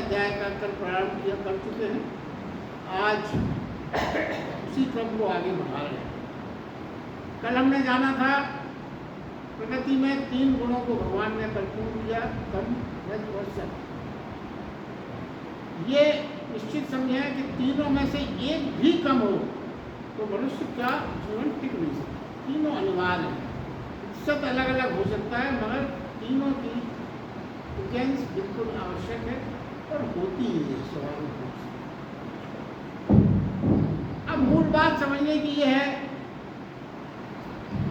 अध्याय का कल प्रारंभ किया कर चुके हैं। आज उसी क्रम को आगे बढ़ा रहे हैं। कल हमने जाना था प्रकृति में 3 गुणों को भगवान ने परिपूर्ण किया, कर्म, रज और सत्य। ये निश्चित समझें कि तीनों में से एक भी कम हो तो मनुष्य का जीवन टिक नहीं सकता। तीनों अनिवार्य है। सब अलग अलग हो सकता है मगर तीनों की प्रेजेंस बिल्कुल आवश्यक है और होती ही है स्वाभाविक रूप से। अब मूल बात समझने की यह है,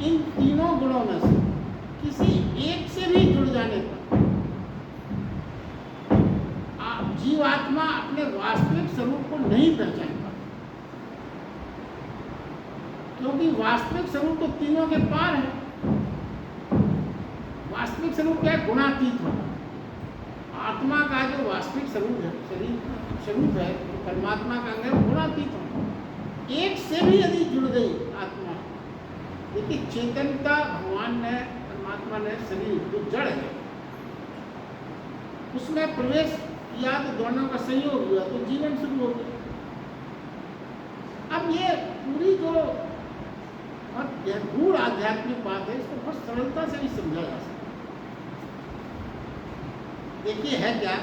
इन तीनों गुणों में से किसी एक से भी जुड़ जाने पर जीवात्मा अपने वास्तविक स्वरूप को नहीं पहचान पाता, क्योंकि वास्तविक स्वरूप तो तीनों के पार है। वास्तविक स्वरूप क्या है? गुणातीत होना। आत्मा का जो वास्तविक स्वरूप है, शरीर स्वरूप है, तो परमात्मा का अंग है गुणातीत होना। एक से भी यदि जुड़ गई आत्मा, देखिए चेतनता भगवान ने, परमात्मा ने शरीर जो जड़ है उसमें प्रवेश किया तो दोनों का संयोग हुआ तो जीवन शुरू हो गया। अब ये पूरी जो गूढ़ आध्यात्मिक बात है इसको बहुत सरलता से भी समझा जा सकता है। देखिए है क्या,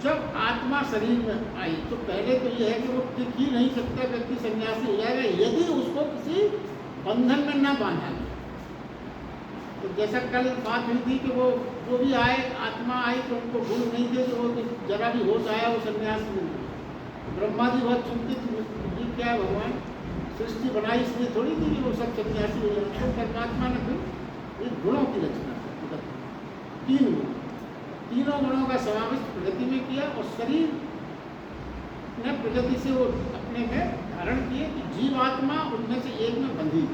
जब आत्मा शरीर में आई तो पहले तो यह है कि वो टिक ही नहीं सकता, व्यक्ति सन्यासी हो जाएगा यदि उसको किसी बंधन में न बांधा गया। तो जैसा कल बात हुई थी कि वो जो भी आए, आत्मा आई तो उनको गुण नहीं थे, तो वो जरा भी होश आया वो सन्यास मिल गया। ब्रह्मा जी बहुत चिंतित जी क्या है भगवान, सृष्टि बनाई इसलिए थोड़ी थी कि वो सब सन्यासी हो जाए। तो परमात्मा ने फिर एक गुणों की रचना की, 3 गुण, तीनों गुणों का समावेश प्रगति में किया और शरीर ने प्रगति से वो अपने में धारण किए कि जीवात्मा उनमें से एक में बंधी,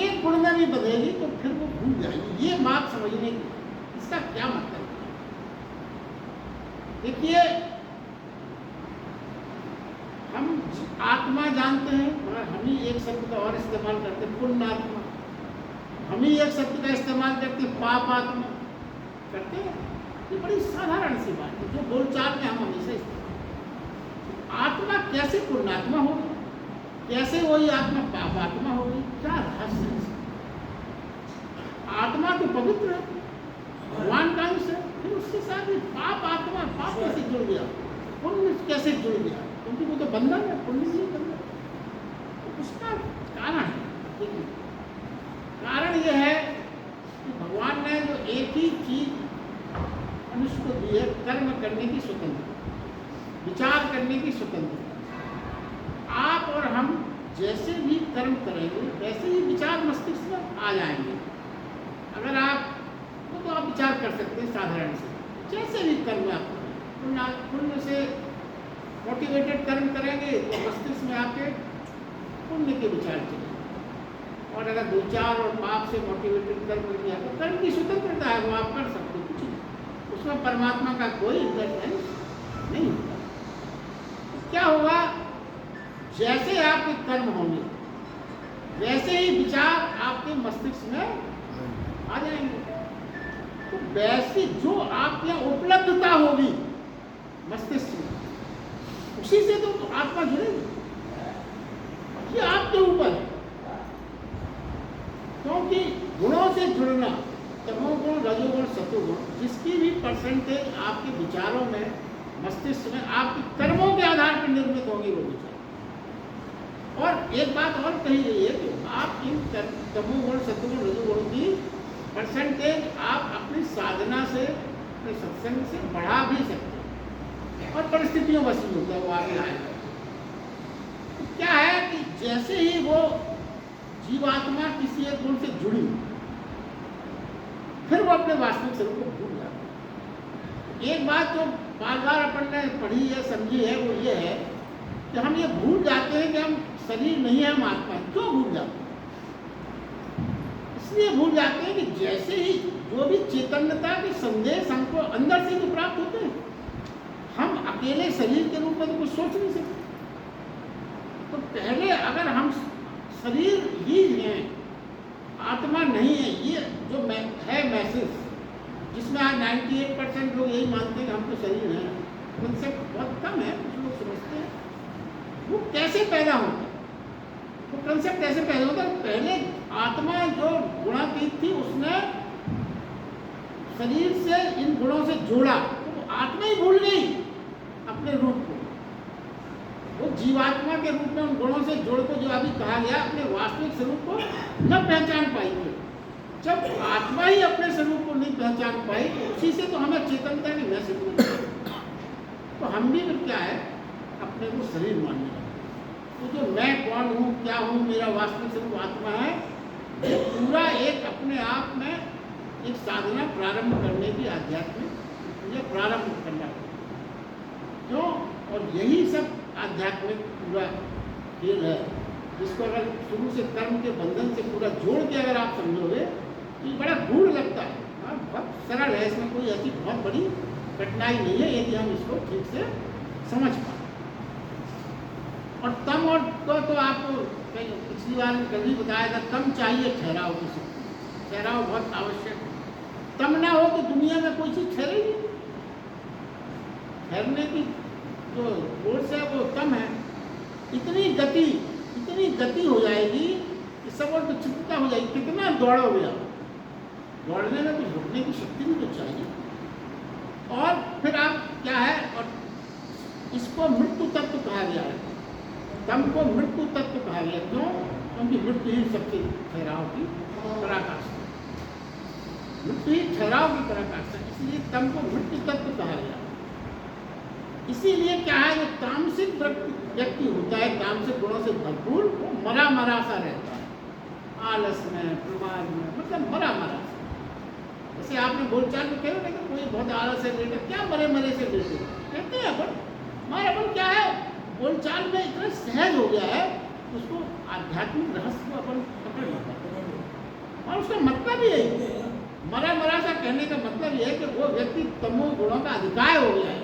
एक गुण में भी बंधेगी तो फिर वो भूल जाएगी। ये बात समझने की, इसका क्या मतलब है? देखिए हम आत्मा जानते हैं मगर हम ही एक शब्द का और इस्तेमाल करते हैं, पुण्य आत्मा। हम ही एक शब्द का इस्तेमाल करते हैं, पाप आत्मा करते हैं। ये बड़ी साधारण सी बात है जो बोलचाल में हम हमेशा इस्तेमाल। आत्मा कैसे पुण्यात्मा होगी, कैसे वही आत्मा पाप आत्मा होगी? क्या रहस्य है? आत्मा तो पवित्र है, भगवान का अंश है, फिर उसके साथ भी पाप आत्मा, पाप कैसे जुड़ गया, पुण्य कैसे जुड़ गया? क्योंकि वो तो बंधन है, पुण्य नहीं बंधन। तो उसका कारण है, देखिए कारण यह है कि भगवान ने जो एक ही चीज मनुष्य को दी है, कर्म करने की स्वतंत्रता, विचार करने की स्वतंत्रता। आप और हम जैसे भी कर्म करेंगे वैसे ही विचार मस्तिष्क में आ जाएंगे। अगर आप तो आप विचार कर सकते हैं साधारण से, जैसे भी कर्म आप पुण्य से मोटिवेटेड कर्म करेंगे तो मस्तिष्क में आपके पुण्य के विचार चलेंगे, और अगर विचार और पाप से मोटिवेटेड कर्म किया तो कर्म की स्वतंत्रता है, वो आप कर सकते हैं, कुछ नहीं, उसमें परमात्मा का कोई इंटरफेरेंस नहीं होता। तो क्या होगा, जैसे आपके कर्म होंगे वैसे ही विचार आपके मस्तिष्क में आ जाएंगे। तो वैसी जो आपके यहाँ उपलब्धता होगी मस्तिष्क में, उसी से तो आत्मा जुड़ेगी। ये आपके ऊपर है, क्योंकि गुणों से जुड़ना, तमोगुण, रजोगुण, सतोगुण, जिसकी भी परसेंटेज आपके विचारों में, मस्तिष्क में, आपके कर्मों के आधार पर निर्मित होंगे वो विचार। और एक बात और कही गई है कि आप इन तमोगुण, सतोगुण, रजोगुण की परसेंटेज आप अपनी साधना से, अपने सत्संग से बढ़ा भी सकते हैं, और परिस्थितियों वसी होता है वो आगे आएगा। तो क्या है कि जैसे ही वो जीवात्मा किसी एक गुण से जुड़ी फिर वो अपने वास्तविक स्वरूप को भूल जाता है। एक बात जो बार बार अपन ने पढ़ी है, समझी है, वो ये है कि हम ये भूल जाते हैं कि हम शरीर नहीं है, हम आत्मा है। क्यों भूल जाते हैं? इसलिए भूल जाते हैं कि जैसे ही जो भी चैतन्यता के संदेश हमको अंदर से तो प्राप्त होते हैं, हम अकेले शरीर के रूप में तो कुछ सोच नहीं सकते। तो पहले अगर हम शरीर ही हैं, आत्मा नहीं है, ये जो है मैसेज जिसमें आज 98% लोग यही मानते हैं कंसेप्ट बहुत कम है, कुछ लोग समझते हैं। वो कैसे पैदा होता है, वो कंसेप्ट कैसे पैदा होता है? पहले आत्मा जो गुणातीत थी उसने शरीर से इन गुणों से जोड़ा, तो वो आत्मा ही भूल गई अपने रूप को। वो जीवात्मा के रूप में उन गुणों से जोड़ को, जो अभी कहा गया, अपने वास्तविक स्वरूप को न पहचान पाई थी। जब आत्मा ही अपने स्वरूप को नहीं पहचान पाई तो उसी से तो हमें चेतनता की महसूस नहीं। तो हम भी फिर क्या है, अपने को शरीर मानने लगे। तो जो मैं कौन हूँ, क्या हूँ, मेरा वास्तविक स्वरूप आत्मा है, ये पूरा एक अपने आप में एक साधना प्रारंभ करने की आध्यात्मिक, ये प्रारंभ करना क्यों, और यही सब आध्यात्मिक पूरा खेल है, जिसको अगर शुरू से कर्म के बंधन से पूरा जोड़ के अगर आप समझोगे तो ये बड़ा गूढ़ लगता है। बहुत सरल है, इसमें कोई ऐसी बहुत बड़ी कठिनाई नहीं है यदि हम इसको ठीक से समझ पाए। और तम और तो आपको पिछली बार कल भी बताया था, तम चाहिए ठहराव की शक्ति, ठहराव बहुत आवश्यक है। तम ना हो तो दुनिया में कोई चीज़ ठहरेगी। ठहरने की जो फोर्स है वो तम है। इतनी गति हो जाएगी कि सब और तो चिंता हो जाएगी। कितना दौड़ोगे आप, दौड़ने में तो रुकने की शक्ति भी तो चाहिए। और फिर आप क्या है, और इसको मृत्यु तत्व कहा गया है, तम को मृत्यु तत्व कहा गया। क्यों? क्योंकि मृत्यु ही सबके ठहराव की पराकाष्ठा, मृत्यु ही ठहराव की पराकाष्ठा, इसलिए तम को मृत्यु तत्व कहा गया। इसीलिए क्या है, जो तामसिक व्यक्ति होता है, तामसिक गुणों से भरपूर, वो मरा मरा सा रहता है, आलस में, प्रमाद में, मतलब मरा मरा सा। जैसे आपने बोलचाल में कहे ना कि कोई बहुत आलस है, लेटे, क्या मरे मरे से लेटे कहते हैं अपन, हमारे अपन क्या है, बोलचाल में इतना सहज हो गया है, उसको आध्यात्मिक रहस्य को अपन पकड़ लेता है। और उसका मतलब यही है, मरा मरा सा कहने का मतलब यह है कि वो व्यक्ति तमो गुणों का अधिकार हो गया है।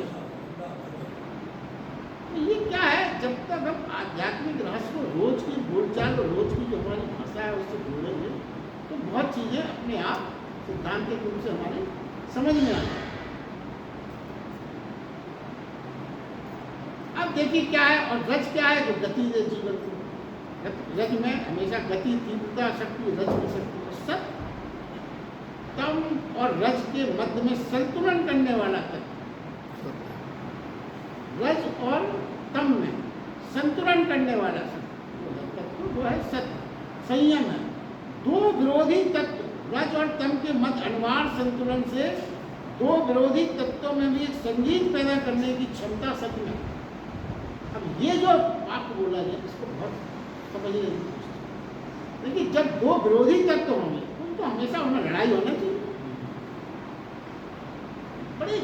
ये क्या है, जब तक हम आध्यात्मिक रहस्य को रोज की बोलचाल और रोज की जो हमारी भाषा है उससे जोड़ेंगे तो बहुत चीज़ें अपने आप सिद्धांतिक रूप से हमारे समझ में आएंगी। अब देखिए क्या है, और रज क्या है, जो गति दे जीवन को। रज में हमेशा गति, तीव्रता, शक्ति, रज की शक्ति, सत, तम और रज के मध्य में संतुलन करने वाला तत्व। रज और तम में संतुलन करने वाला तत्व वो है सत्य, संयम है। दो विरोधी तत्व रज और तम के मध्य अनिवार्य संतुलन से दो विरोधी तत्वों में भी एक संगीत पैदा करने की क्षमता सत्य में। अब ये जो वाक्य बोला गया इसको बहुत समझने की कोशिश। देखिए, जब दो विरोधी तत्व होंगे तो हमेशा उनमें लड़ाई होना चाहिए। बड़ी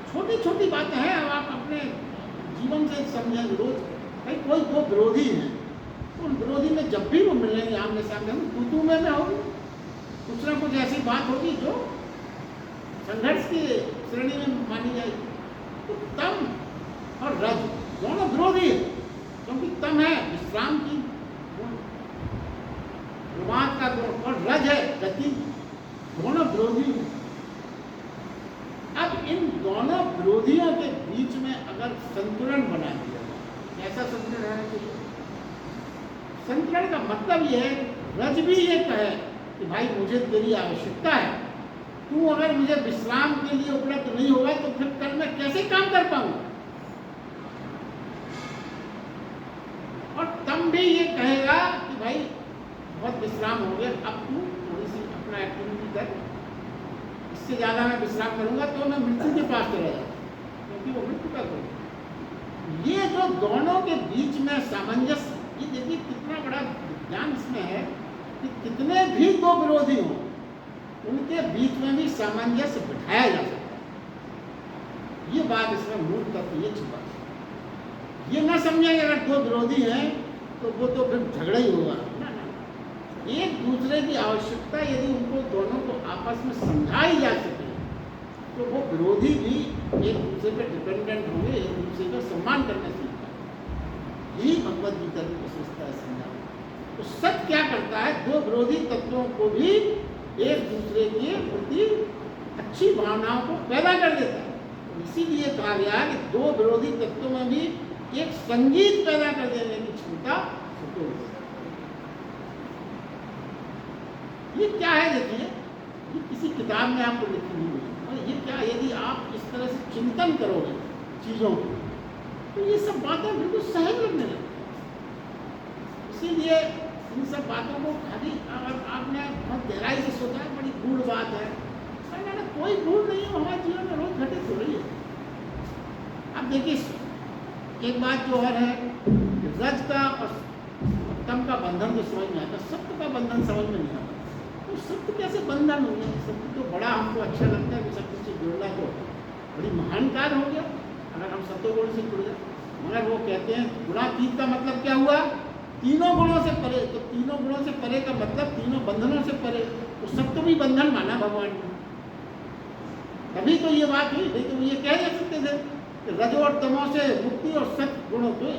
छोटी छोटी बातें हैं, अब आप अपने जीवन से समझें रोज। भाई कोई दो विरोधी हैं, तो उन विरोधी में जब भी वो मिलेंगे आमने सामने, हम तू में होगी, कुछ ना कुछ ऐसी बात होगी जो संघर्ष की श्रेणी में मानी जाएगी। तो तम और रज दोनों विरोधी है, क्योंकि तम है विश्राम की प्रमाद का गुण और रज है गति, दोनों विरोधी हैं। अब इन दोनों विरोधियों के बीच में अगर संतुलन बना दिया जाए, ऐसा संतुलन रहना चाहिए। संतुलन का मतलब यह है, रज भी ये कहे कि भाई मुझे तेरी आवश्यकता है, तू अगर मुझे विश्राम के लिए उपलब्ध नहीं होगा तो फिर कल मैं कैसे काम कर पाऊंगा। और तम भी ये कहेगा कि भाई बहुत विश्राम हो गया, अब तू थोड़ी सी अपना एक्टिविटी कर, इससे ज़्यादा मैं विश्राम करूंगा तो मैं मृत्यु के पास चला जाऊँ, क्योंकि वो मृत्यु का गुण। ये जो दोनों के बीच में सामंजस्य, ये देखिए कितना बड़ा ज्ञान इसमें है कि कितने भी दो विरोधी हों उनके बीच में भी सामंजस्य बिठाया जा सकता है। ये बात इसमें मूल तत्व ये छुपा है। ये ना समझें अगर दो विरोधी हैं तो वो तो फिर झगड़ा ही होगा ना। एक दूसरे की आवश्यकता यदि उनको दोनों को आपस में समझाई जा सके तो वो विरोधी भी एक दूसरे पर डिपेंडेंट होंगे, एक दूसरे का सम्मान करना सीखता है। यही भगवद गीता की विशेषता है समझाना। तो सत्य क्या करता है, दो विरोधी तत्वों को भी एक दूसरे के प्रति अच्छी भावनाओं को पैदा कर देता है। इसीलिए कहा गया कि दो विरोधी तत्वों में भी एक संगीत पैदा कर देने की क्षमता सत्व गुण। ये क्या है देखिए, ये किसी किताब में आपको लिखी नहीं हुई, और ये क्या, यदि आप इस तरह से चिंतन करोगे चीज़ों को तो ये सब बातें बिल्कुल सहज लगने लगती हैं। इसीलिए इन सब बातों को खाली अगर आपने बहुत गहराई से सोचा है, बड़ी गूढ़ बात है, मैंने कोई गूढ़ नहीं है, हमारे जीवन में रोज घटित हो रही है। अब देखिए एक बात जो और है, रज का और तम का बंधन जो समझ में आता, सत्य का बंधन समझ में नहीं आता। तो सत्य कैसे बंधन हो गया? सत्य तो बड़ा हमको अच्छा लगता है कि सत्य से जुड़ना तो बड़ी महान कार्य हो गया अगर हम सत्य गुण से जुड़ गए। मगर वो कहते हैं गुणातीत का मतलब क्या हुआ? तीनों गुणों से परे। तो तीनों गुणों से परे का मतलब तीनों बंधनों से परे, तो सत्य भी बंधन माना भगवान ने। तभी तो ये बात हुई, नहीं तो ये कह जा सकते थे कि रजो और तमो से मुक्ति और सत्य गुणों को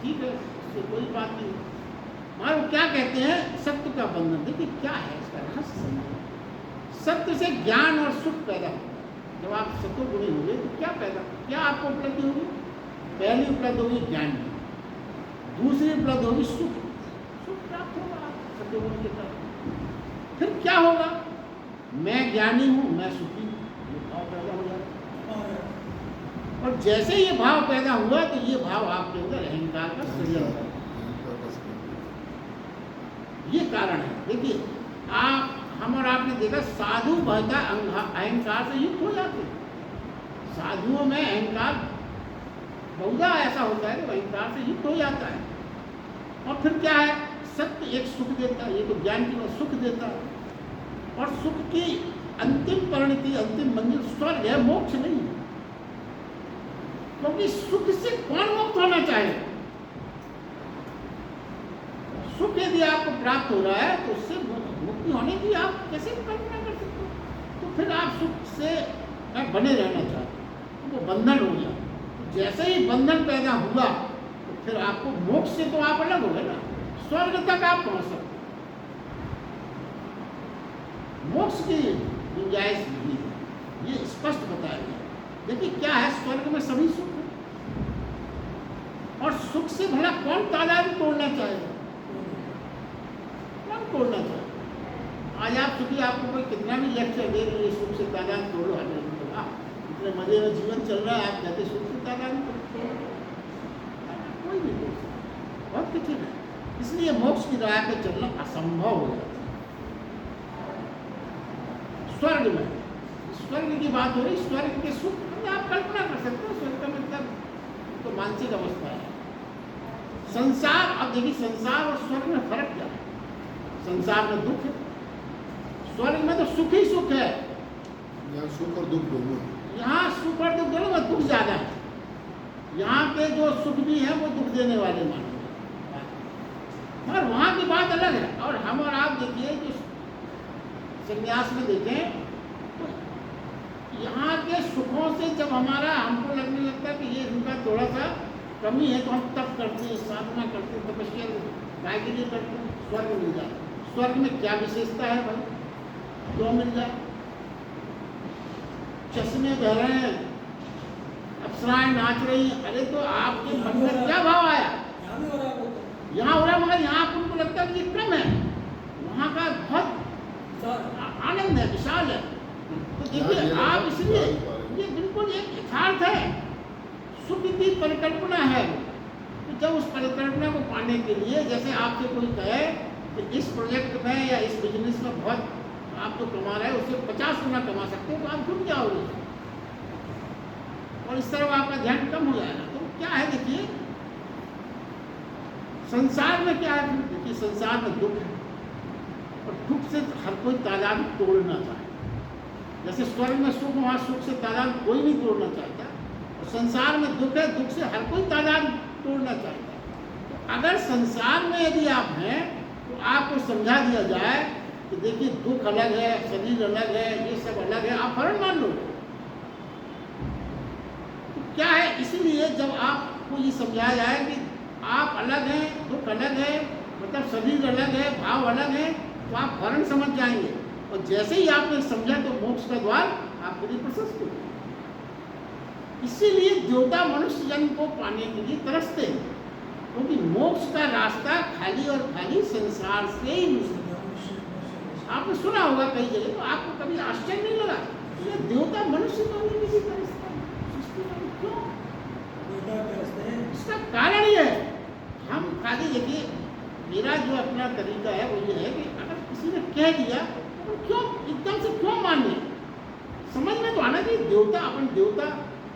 ठीक है, इससे कोई बात नहीं। और वो क्या कहते हैं? सत्य का बंधन। देखिए क्या है इसका रहस्य समझो। सत्य से ज्ञान और सुख पैदा होता है। जब आप सत्य गुणी होंगे तो क्या आपको उपलब्धि होगी? पहली उपलब्ध होगी ज्ञान, दूसरी उपलब्ध होगी सुख प्राप्त होगा सत्य गुण के तरफ। फिर क्या होगा? मैं ज्ञानी हूँ, मैं सुखी हूँ, ये भाव पैदा हो जाएगा। और जैसे ये भाव पैदा हुआ तो ये भाव आपके अंदर अहंकार का सृजन होगा। ये कारण है। देखिए हम और आपने देखा साधु बहुधा अहंकार से युक्त हो जाते हैं। साधुओं में अहंकार बहुधा ऐसा होता है कि अहंकार से युक्त हो जाता है। और फिर क्या है? सत्य एक सुख देता है, ये तो ज्ञान की बात, सुख देता है। और सुख की अंतिम परिणति, अंतिम मंजिल स्वर्ग है, मोक्ष नहीं है। क्योंकि सुख से कौन मुक्त होना चाहे? सुख यदि आपको प्राप्त हो रहा है तो उससे मुक्ति होने की आप कैसे कल्पना कर सकते हो? तो फिर आप सुख से बने रहना चाहते हो, वो बंधन हो गया। तो जैसे ही बंधन पैदा हुआ तो फिर आपको मोक्ष से तो आप अलग हो गए ना, स्वर्ग तक आप पहुंच सकते। मोक्ष की गुंजाइश नहीं है, ये स्पष्ट बताया गया। देखिए क्या है, स्वर्ग में सभी सुख है, और सुख से भला कौन तादाद तोड़ना चाहेगा? तोड़ना चाहिए। आज आप चूंकि आपको कोई कितना भी लेक्चर दे रही है सुख से तादाद तोड़ो, इतने मजे में जीवन चल रहा है, आप कहते सुख से तादाद कोई नहीं तोड़ सकता, बहुत कठिन है। इसलिए मोक्ष की राह पे चलना असंभव हो जाता है। स्वर्ग में, स्वर्ग की बात हो रही, स्वर्ग के सुख आप कल्पना कर सकते हो। स्वर्ग का मतलब तो मानसिक अवस्था है। संसार, अब देखिए संसार और स्वर्ग में फर्क क्या है? संसार में दुख है, स्वर्ग में तो सुख ही सुख है। यहाँ सुख और दुख दोनों, यहाँ सुख और दुख दोनों में दुख ज्यादा है। यहाँ पे जो सुख भी है वो दुख देने वाले माने, मगर वहाँ की बात अलग है। और हम और आप देखिए जो संन्यास में देखें तो यहाँ के सुखों से जब हमको लगने लगता है कि ये इनका थोड़ा सा कमी है, तो हम तप करते हैं, साधना करते हैं, तपस्या गाय के लिए करते हैं, स्वर्ग मिल जाए। स्वर्ग में क्या विशेषता है भाई? क्यों मिल जाए? चश्मे बह रहे हैं, अप्सराएं नाच रही हैं, अरे तो आपके मन में क्या भाव आया? यहाँ हो रहा है, मगर यहाँ आपको लगता है कि ये कम है, वहाँ का बहुत आनंद है, विशाल है। तो देखिए आप, इसलिए ये बिल्कुल एक यथार्थ है, सुख की परिकल्पना है। तो जब उस परिकल्पना को पाने के लिए, जैसे आपसे कोई कहे कि इस प्रोजेक्ट में या इस बिजनेस में बहुत आप तो कमा रहे हैं, उससे 50 गुना कमा सकते हो, तो आप जुट जाओगे और इस तरह आपका ध्यान कम हो जाएगा। तो क्या है देखिए, संसार में क्या है? देखिए संसार में दुख है, और दुख से हर कोई तादाद तोड़ना चाहे। जैसे स्वर्ग में सुख, वहाँ सुख से तादाद कोई नहीं तोड़ना चाहता, और संसार में दुख है, दुख से हर कोई तादाद तोड़ना चाहता है। तो अगर संसार में यदि आप हैं तो आपको समझा दिया जाए कि देखिए दुख अलग है, शरीर अलग है, ये सब अलग है, आप फर्क मान लो। तो क्या है, इसीलिए जब आपको ये समझाया जाए कि आप अलग हैं, दुख अलग है, मतलब शरीर अलग है, भाव अलग है, तो आप फौरन समझ जाएंगे। और जैसे ही आपने समझा तो मोक्ष का द्वार आपके लिए प्रशस्त हो। इसीलिए देवता मनुष्य जन्म को पाने के लिए तरसते हैं, क्योंकि मोक्ष का रास्ता खाली और खाली संसार से ही मिलता है। आपने सुना होगा कई जगह, तो आपको कभी आश्चर्य नहीं लगा? ये देवता मनुष्य बनने के लिए तरसता है सृष्टि में, क्यों? इसका कारण ये है, हम खाली देखिए, मेरा जो अपना तरीका है वो ये है कि अगर किसी ने कह दिया तो क्यों एकदम से क्यों मान लिया? समझ में तो आना चाहिए।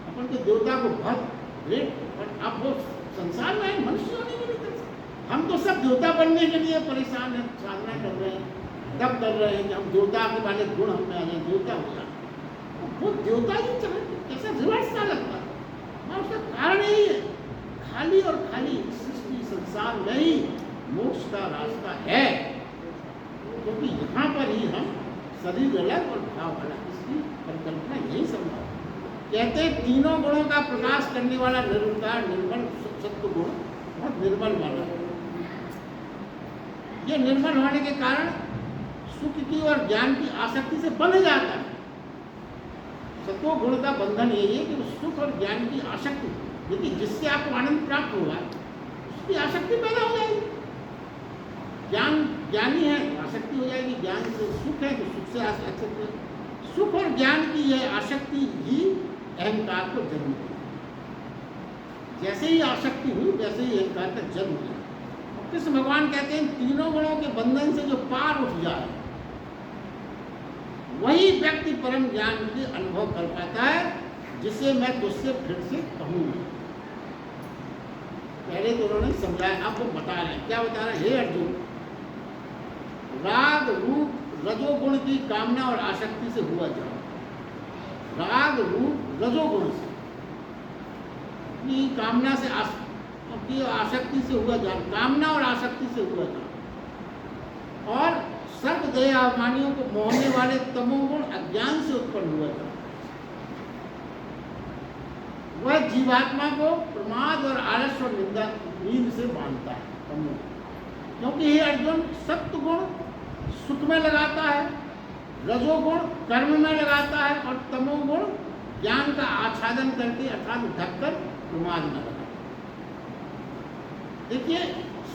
अपन के देवता को बहुत ग्रेट, और अब वो संसार में है, मनुष्य होने के लिए तरसते। हम तो सब देवता बनने के लिए परेशान हैं, साधना कर रहे हैं, तब कर रहे हैं कि हम देवता के वाले गुण हम में आ जाए, देवता हो जाए। वो देवता ही चाहे कैसा रिवर्स सा लगता है। और उसका कारण यही है, खाली और खाली सृष्टि संसार में ही मोक्ष का रास्ता है, क्योंकि यहाँ पर ही हम शरीर अलग और भाव अलग, इसकी परिकल्पना यही संभव। कहते हैं तीनों गुणों का प्रकाश करने वाला निरंकार निर्मल सत्य गुण बहुत निर्मल वाला है। ये निर्मल होने के कारण सुख की और ज्ञान की आसक्ति से बंध जाता है। सत्व गुण का बंधन यही है कि सुख और ज्ञान की आसक्ति, देखिए जिससे आपको आनंद प्राप्त होगा उसकी आसक्ति पैदा हो जाएगी। ज्ञानी है आसक्ति हो जाएगी, ज्ञान से सुख है तो सुख से आसक्ति है। सुख और ज्ञान की यह आसक्ति ही अहंकार को जन्म दिया। जैसे ही आसक्ति हुई वैसे ही अहंकार का जन्म हुआ। कृष्ण भगवान कहते हैं तीनों गुणों के बंधन से जो पार उठ जाए वही व्यक्ति परम ज्ञान के अनुभव कर पाता है, जिसे मैं तुझसे फिर से कहूँगा। पहले तो उन्होंने समझाया, अब वो बता रहे हैं। क्या बता रहे हैं? हे अर्जुन, राग रूप रजोगुण की कामना और आसक्ति से हुआ जाओ। राग रूप रजोगुण से की कामना से की आसक्ति से हुआ जाओ, कामना और आसक्ति से हुआ जाओ। और सर्व दयावानियों को मोहने वाले तमोगुण अज्ञान से उत्पन्न हुआ जाओ। वह जीवात्मा को प्रमाद और आलस्य और निंदा नींद से बांधता है तमोगुण, क्योंकि हे अर्जुन सत्व गुण सुख में लगाता है, रजोगुण कर्म में लगाता है और तमोगुण ज्ञान का आच्छादन करके अर्थात ढककर प्रमाद में लगाता है। देखिए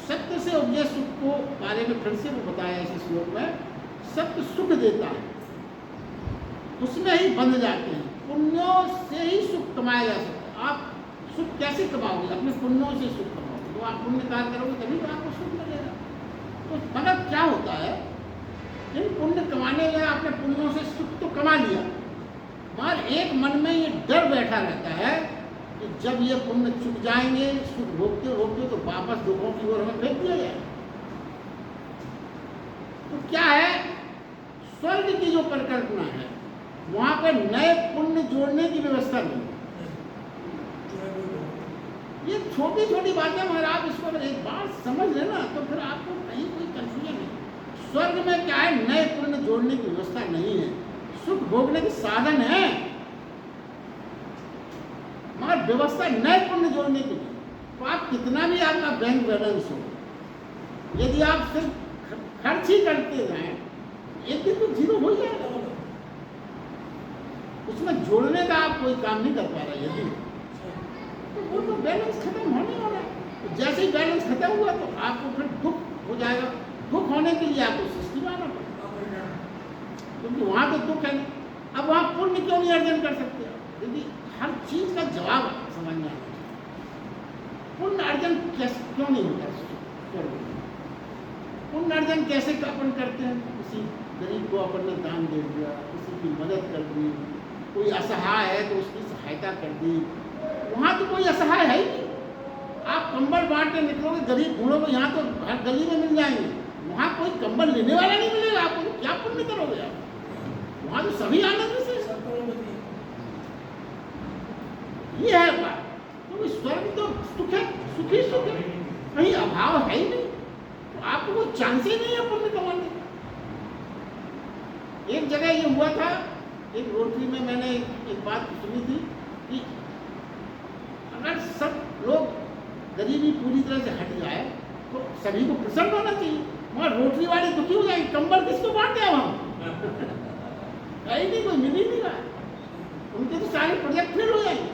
सत्य से उपजे सुख को बारे में फिर से वो बताया इस श्लोक में। सत्य सुख देता है, उसमें ही बंध जाते हैं। पुण्यों से ही सुख कमाया जा सकता है। आप सुख कैसे कमाओगे? अपने पुण्यों से सुख कमाओगे। तो आप पुण्य कार्य करोगे तभी तो आपको सुख मिलेगा। तो मतलब क्या होता है, इन पुण्य कमाने में आपने पुण्यों से सुख तो कमा लिया, मगर एक मन में ये डर बैठा रहता है कि जब ये पुण्य चुक जाएंगे, सुख भोगते भोगते तो वापस दुखों की ओर हमें फेंक दिया जाए। तो क्या है, स्वर्ग की जो परिकल्पना है वहां पर नए पुण्य जोड़ने की व्यवस्था नहीं है। ये छोटी छोटी बातें मगर आप इसको एक बार समझ लेना तो फिर आपको कहीं कोई कंफ्यूजन नहीं। स्वर्ग में क्या है, नए पुण्य जोड़ने की व्यवस्था नहीं है। सुख भोगने के साधन है मगर व्यवस्था नए पुण्य जोड़ने के लिए। तो आप कितना भी आपका बैंक बैलेंस हो, यदि आप सिर्फ खर्च ही करते जाएं एक दिन तो जीरो हो जाएगा। उसमें जोड़ने का आप कोई काम नहीं कर पा रहे यदि, तो वो तो बैलेंस खत्म होने वाला है। तो जैसे ही बैलेंस खत्म हुआ तो आपको फिर दुख हो जाएगा। दुख होने के लिए आपको सृष्टि में आना पड़ेगा, क्योंकि वहाँ तो दुख है। अब वहाँ पुण्य क्यों नहीं अर्जन कर सकते? यदि हर चीज का जवाब समझ में आना चाहिए। पुण्य अर्जन क्यों नहीं होता? पुण्य अर्जन कैसे अपन करते हैं? किसी गरीब को अपन ने दान दे दिया, किसी की मदद कर दी, कोई असहाय है तो उसकी सहायता कर दी। वहाँ तो कोई असहाय है ही नहीं। आप कंबल बांटने निकलोगे गरीब बूढ़ों को, यहाँ तो हर गली में मिल जाएंगे। वहाँ कोई कंबल लेने वाला नहीं मिलेगा आपको, तो क्या पुण्य करोगे आप? वहाँ तो सभी आनंद से। ये है बात। तो स्वर्ग तो सुख है, सुखी सुख है, कहीं अभाव है ही नहीं। तो आपको कोई चांस ही नहीं है पुण्य कमाने का। एक जगह ये हुआ था, एक रोटरी में मैंने एक बात सुनी थी कि अगर सब लोग गरीबी पूरी तरह से हट जाए तो सभी को प्रसन्न होना चाहिए। मगर रोटरी वाले दुखी हो जाएंगे, कंबल किसको बांटते हैं वहाँ? कहीं नहीं, कोई मिल ही नहीं रहा है। उनके तो सारे प्रोजेक्ट फेल हो जाएंगे।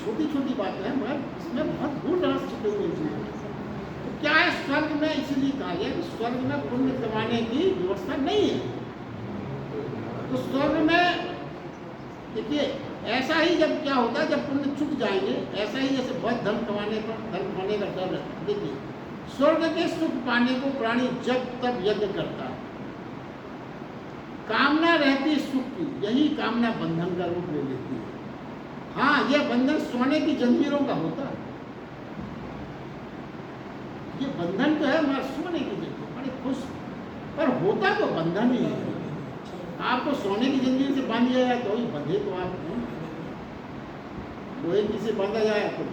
छोटी छोटी बातें हैं मगर इसमें बहुत दूर दराज छुपे हुए हैं। तो क्या है, स्वर्ग में इसीलिए कहा गया कि स्वर्ग में पुण्य कमाने की व्यवस्था नहीं है। तो स्वर्ग में देखिए ऐसा ही जब क्या होता है, जब पुण्य चुक जाएंगे, ऐसा ही जैसे बहुत धन कमाने पर धन कमाने का डर रहता है। देखिए स्वर्ग के सुख पाने को प्राणी जब तब यज्ञ करता है, कामना रहती सुख की, यही कामना बंधन का रूप ले लेती है। हाँ, यह बंधन सोने की जंजीरों का होता है। ये बंधन तो है हमारे सोने की जंजीर, बड़े खुश, पर होता तो बंधन ही है। आपको सोने की जंजीर से बांध दिया जाए तो ही बंधे तो आप हैं, लोहे की से बांधा जाए तो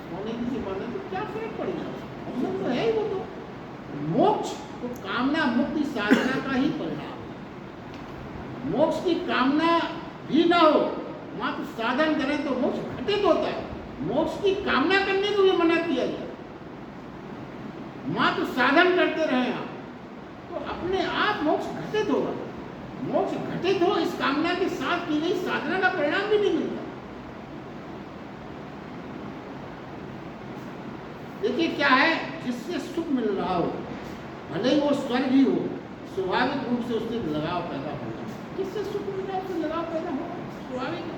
सोने की से बांधा तो क्या फर्क पड़ जाएगा, बंधन तो है ही। वो तो मोक्ष तो कामना मुक्ति साधना का ही परिणाम है। मोक्ष की कामना भी ना हो, मात्र साधन करें तो मोक्ष घटित होता है। मोक्ष की कामना करने को भी मना किया गया, मात्र साधन करते रहे आप तो अपने आप मोक्ष घटित होगा। मोक्ष घटित हो इस कामना के साथ की गई साधना का परिणाम भी नहीं मिलता। देखिए क्या है, जिससे सुख मिल रहा हो, भले ही वो स्वर्ग ही हो, स्वाभाविक रूप से उससे लगाव पैदा होगा। जिससे सुख मिल रहा है उससे लगाव पैदा होगा, स्वाभाविक है।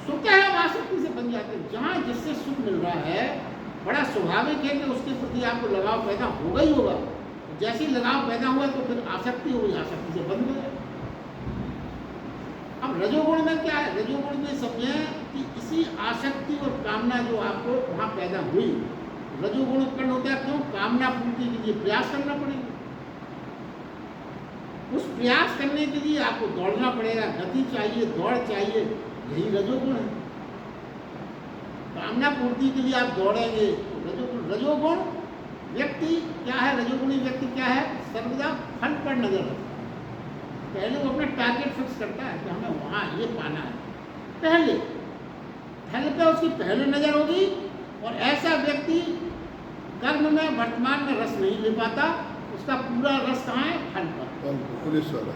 सुख है हम आसक्ति से बन जाते हैं। जहाँ जिससे सुख मिल रहा है बड़ा स्वाभाविक है कि उसके प्रति आपको लगाव पैदा होगा ही होगा। जैसे ही लगाव पैदा हुआ तो फिर आसक्ति हो गई, आसक्ति से बंद हो गया। अब रजोगुण में क्या है, रजोगुण में समझें कि इसी आसक्ति और कामना जो आपको वहाँ पैदा हुई, रजोगुण उत्पन्न होता है क्यों, कामना पूर्ति के लिए प्रयास करना पड़ेगा। उस प्रयास करने के लिए आपको दौड़ना पड़ेगा, गति चाहिए, दौड़ चाहिए, यही रजोगुण है। कामना पूर्ति के लिए आप दौड़ेंगे तो रजोगुण व्यक्ति क्या है, रजोगुणी व्यक्ति क्या है, सर्वदा फल पर नजर रखता है। पहले वो अपना टारगेट फिक्स करता है कि हमें वहाँ ये पाना है, पहले फल पे उसकी पहले नजर होगी। और ऐसा व्यक्ति कर्म में वर्तमान में रस नहीं ले पाता, उसका पूरा रस कहाँ है, फल पर। पुलिस वाला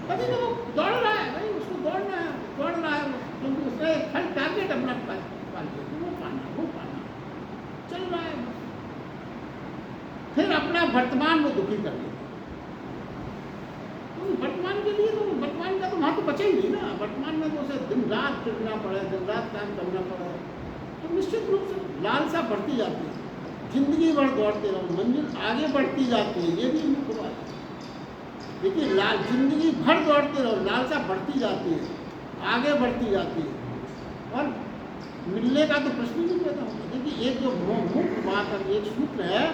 कभी तो वो दौड़ रहा है भाई, उसको दौड़ना है, दौड़ रहा है क्योंकि उसने फल टारगेट अपना वो पाना चल रहा है। फिर अपना वर्तमान में दुखी कर लेता है। तो वर्तमान के लिए तो वर्तमान का तो वहाँ तो बचा ही नहीं ना। वर्तमान में तो उसे दिन रात फिरना पड़े, दिन रात काम करना पड़े, तो निश्चित रूप से लालसा बढ़ती जाती है। जिंदगी भर दौड़ते रहो, मंजिल आगे बढ़ती जाती है, ये भी मुख्य बात है। देखिए जिंदगी भर दौड़ते रहो, लालसा बढ़ती जाती है, आगे बढ़ती जाती है और मिलने का तो प्रश्न ही नहीं पैदा होता। देखिए एक जो मुख्य बात है, एक सूत्र है,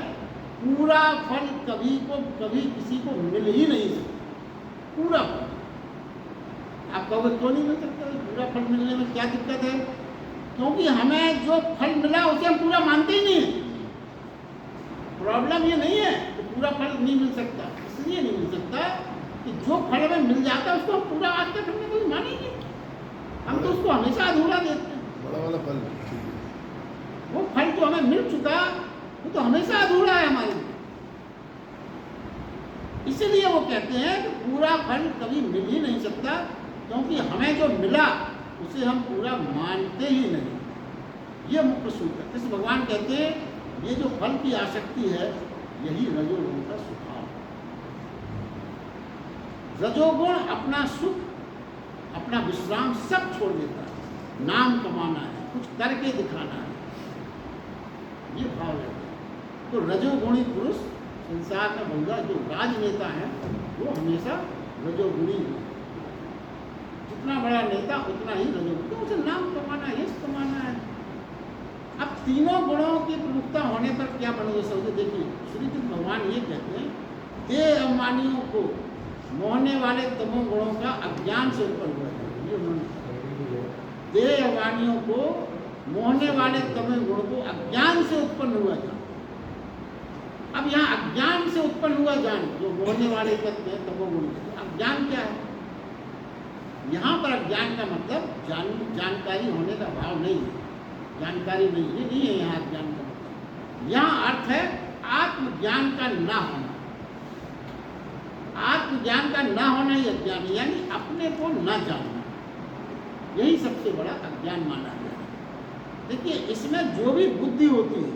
पूरा फल कभी किसी को मिल ही नहीं सकता। पूरा फल आप कहोगे क्यों नहीं मिल सकता, पूरा फल मिलने में क्या दिक्कत है, क्योंकि हमें जो फल मिला उसे हम पूरा मानते ही नहीं है। प्रॉब्लम ये नहीं है कि पूरा फल नहीं मिल सकता, इसलिए नहीं मिल सकता कि जो फल हमें मिल जाता है उसको हम पूरा आज तक हमने कभी मानेंगे, हम तो उसको हमेशा अधूरा देते हैं। बड़ा वाला फल, वो फल जो हमें मिल चुका वो तो हमेशा अधूरा है हमारे लिए। इसीलिए वो कहते हैं कि पूरा फल कभी मिल ही नहीं सकता, क्योंकि हमें जो मिला उसे हम पूरा मानते ही नहीं। ये मुख्य सूत्र है। जैसे भगवान कहते हैं ये जो फल की आसक्ति है यही रजोगुण का स्वभाव है। रजोगुण अपना सुख, अपना विश्राम सब छोड़ देता है, नाम कमाना है, कुछ करके दिखाना है, ये भाव रहता है। तो रजोगुणी पुरुष संसार में होगा, जो राजनेता है वो हमेशा रजोगुणी है। जितना बड़ा नेता उतना ही रजोगुणी, तो उसे नाम कमाना है, यश कमाना है। अब तीनों गुणों की प्रमुखता होने पर क्या मनोदशा होती है, देखिए श्री कृष्ण भगवान ये कहते हैं, देह अभिमानियों को मोहने वाले तमो गुणों का अज्ञान से उत्पन्न हुआ है। ये उन्होंने देह अभिमानियों को मोहने वाले तमो गुण को अज्ञान से उत्पन्न हुआ ज्ञान। अब यहाँ अज्ञान से उत्पन्न हुआ ज्ञान जो मोहने वाले तत्व है तमोगुण, अज्ञान क्या है, यहाँ पर अज्ञान का मतलब जानकारी होने का भाव नहीं है, जानकारी नहीं, ये नहीं है यहाँ अज्ञान का मतलब। यहाँ अर्थ है आत्मज्ञान का ना होना। आत्मज्ञान का ना होना ही अज्ञान है, यानी अपने को न जानना, यही सबसे बड़ा अज्ञान माना गया है। देखिए इसमें जो भी बुद्धि होती है,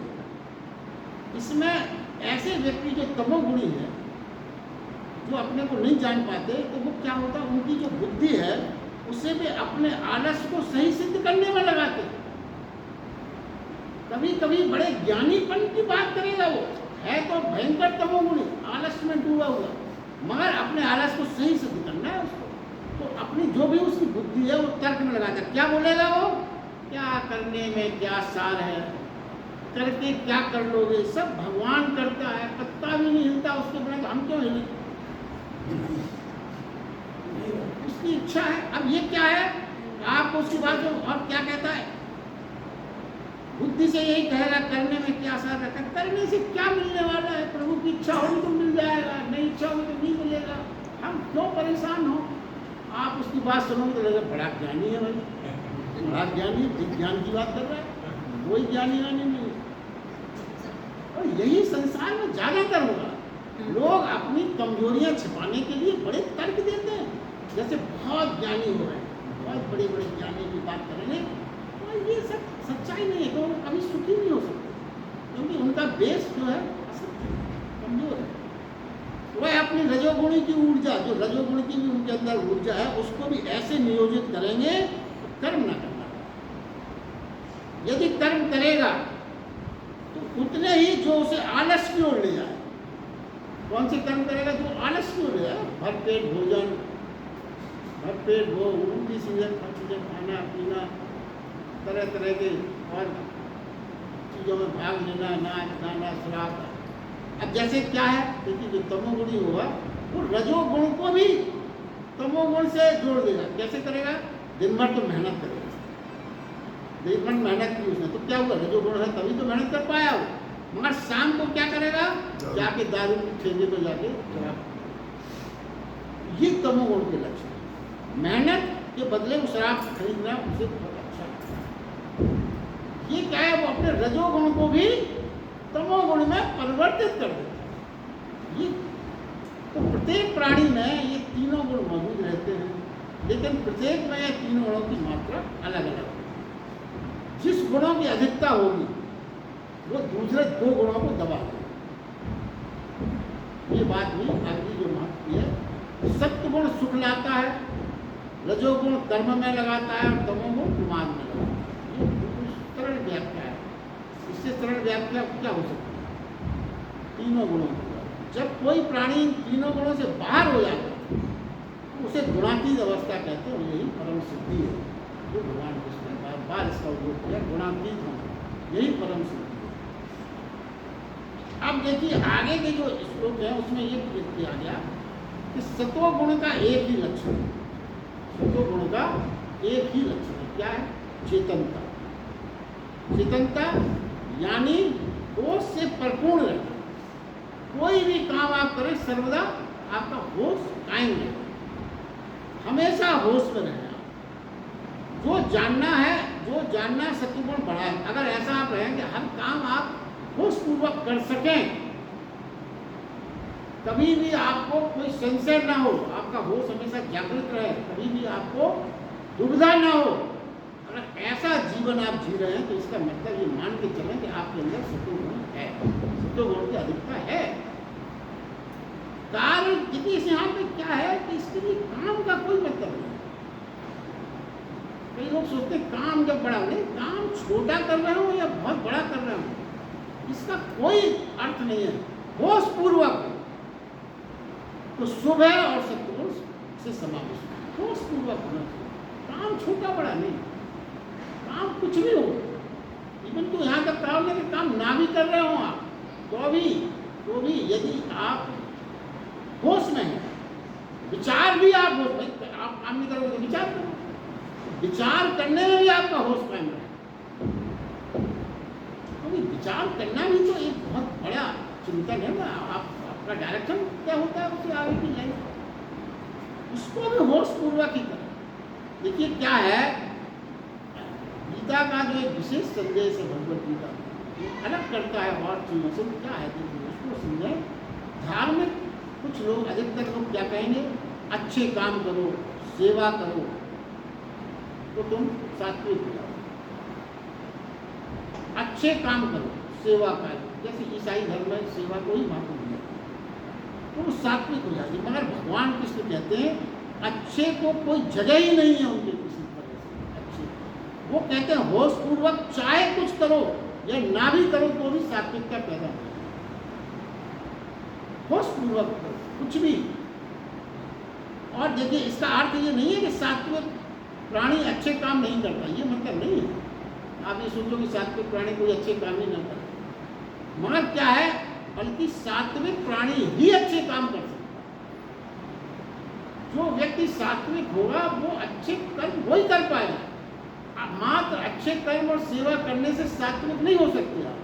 इसमें ऐसे व्यक्ति जो तमोगुणी है, जो अपने को नहीं जान पाते, तो वो क्या होता है, उनकी जो बुद्धि है उससे भी अपने आलस को सही सिद्ध करने में लगाते। कभी कभी बड़े ज्ञानीपन की बात करेगा, वो है तो भयंकर तमोगुणी, आलस में डूबा हुआ, मगर अपने आलस को सही सिद्ध करना है उसको, तो अपनी जो भी उसकी बुद्धि है वो तर्क में लगाता है। क्या बोलेगा वो, क्या करने में क्या सार है, करके क्या कर लोगे, सब भगवान करता है, पत्ता भी नहीं हिलता उसके बिना, तो हम क्यों हिले, उसकी इच्छा है। अब ये क्या है, आपको उसकी बात जो और क्या कहता है, बुद्धि से यही कहेगा करने में क्या सार है, करने से क्या मिलने वाला है, प्रभु की इच्छा होगी तो मिल जाएगा, नहीं इच्छा होगी तो नहीं मिलेगा, हम क्यों परेशान हो। आप उसकी बात सुनोगे तो लगेगा बड़ा ज्ञानी है भाई, बड़ा ज्ञानी, विज्ञान की बात कर रहा है, कोई ज्ञानी वानी नहीं। और यही संसार में ज्यादातर होगा, लोग अपनी कमजोरियां छिपाने के लिए बड़े तर्क देते हैं, जैसे बहुत ज्ञानी हो रहे हैं, बहुत बड़े बड़े ज्ञानी की बात करेंगे, और ये सब सच्चाई नहीं है, तो वो कभी सुखी नहीं हो सकते, क्योंकि उनका बेस जो है कमजोर है। वह अपनी रजोगुणी की ऊर्जा, जो रजोगुण की भी उनके अंदर ऊर्जा है, उसको भी ऐसे नियोजित करेंगे कर्म न करना। यदि कर्म करेगा तो उतने ही जो उसे आलस की ओर ले जाए। कौन से कर्म करेगा, जो आलस की ओर ले जाए, भरपेट भोजन, भरपेट वो उल्टी सीजन खाना पीना, तरह तरह के और चीज़ों में भाग लेना, नाच गाना शराब। अब जैसे क्या है, देखिए जो तमोगुणी होगा वो रजोगुण को भी तमोगुण से जोड़ देगा। कैसे करेगा, दिन भर तो मेहनत करेगा, दिन भर मेहनत की उसने, तो क्या हुआ, रजोगुण है तभी तो मेहनत कर पाया वो, मगर शाम को क्या करेगा, जाके दारू की ठेले पे जाके शराब। ये तमोगुण के लक्षण, मेहनत के बदले वो शराब खरीदना उसे बहुत अच्छा है। ये क्या है, वो अपने रजोगुण को भी तमोगुण में परिवर्तित कर देता है। ये तो प्रत्येक प्राणी में ये तीनों गुण मौजूद रहते हैं, लेकिन प्रत्येक में ये तीनों गुणों की मात्रा अलग अलग है। जिस गुणों की अधिकता होगी वो दूसरे दो गुणों को दबा देगा। ये बात भी आगे जो महत्व है, सत्वगुण सुख लाता है, रजोगुण कर्म में लगाता है, और तमोगुण दिमाग में लगाता है। ये बिल्कुल सरल व्याख्या है, इससे सरल व्याख्या क्या हो सकती है, तीनों गुणों की। जब कोई प्राणी तीनों गुणों से बाहर हो जाता है तो उसे गुणातीत अवस्था कहते हैं, यही परम सिद्धि है जो भगवान कृष्ण ने बार बार इसका उपयोग किया, गुणातीत होना, यही परम सिद्धि है। अब देखिए आगे के जो श्लोक है उसमें ये उल्लेख किया गया कि सत्वगुण का एक ही लक्षण है, सत्वगुण का एक ही लक्षण है, क्या है, चेतनता। चेतनता यानी होश से परिपूर्ण रहना, कोई भी काम आप करें सर्वदा आपका होश कायम रहेगा, हमेशा होश में रहना। जो जानना है, जो जानना सत्वगुण बढ़ाए, अगर ऐसा आप रहें कि हर काम आप होश पूर्वक कर सकें, कभी भी आपको कोई संशय ना हो, आपका होश हमेशा जागृत रहे, कभी भी आपको दुविधा ना हो, अगर ऐसा जीवन आप जी रहे हैं तो इसका मतलब ये मान के चलें कि आपके अंदर सत्वगुण है, सत्वगुण की अधिकता है। कार्य देखिए यहाँ पे क्या है कि इसके लिए काम का कोई मतलब नहीं। कई लोग सोचते हैं काम जब बड़ा नहीं, काम छोटा कर रहे हो या बहुत बड़ा कर रहे हो, इसका कोई अर्थ नहीं है। होश पूर्वक तो शुभ है और सत्वगुण से समावेश, होश पूर्वक होना चाहिए, काम छोटा बड़ा नहीं, काम कुछ भी हो, इवन तो यहाँ तक प्रावधान के काम ना भी कर रहे हो आप तो भी यदि आप होश में है, विचार भी आप होश में, आप काम नहीं करोगे तो विचार करो, विचार करने में भी आपका होश कायम रहे, क्योंकि विचार करना भी तो एक बहुत बड़ा चिंतन है ना, आपका डायरेक्शन क्या होता है उससे आगे की लाइफ, उसको भी होश पूर्वक ही करें। देखिए क्या है, गीता का जो एक विशेष संदेश है भगवत गीता, अलग करता है और चीज़ों से, क्या है देखिए उसको समझें। धार्मिक कुछ लोग, अधिकतर लोग क्या कहेंगे, अच्छे काम करो, सेवा करो तो तुम सात्विक हो जाओ, अच्छे काम करो, सेवा कार्य, जैसे ईसाई धर्म में सेवा को ही महत्व दिया, तो वो सात्विक हो जाएगी। मगर भगवान कृष्ण कहते हैं अच्छे को कोई जगह ही नहीं है उनके किसी तरह से अच्छे। वो कहते हैं होश पूर्वक चाहे कुछ करो या ना भी करो तो भी सात्विकता पैदा हो, होश पूर्वक करो कुछ भी। और देखिए इसका अर्थ ये नहीं है कि सात्विक प्राणी अच्छे काम नहीं करता, ये मतलब नहीं है। आप ये सोचो कि सात्विक प्राणी कोई अच्छे काम ही ना करे, मगर क्या है, बल्कि सात्विक प्राणी ही अच्छे काम कर सकता है। जो व्यक्ति सात्विक होगा वो अच्छे कर्म वही कर पाएगा। मात्र अच्छे कर्म और सेवा करने से सात्विक नहीं हो सकते आप।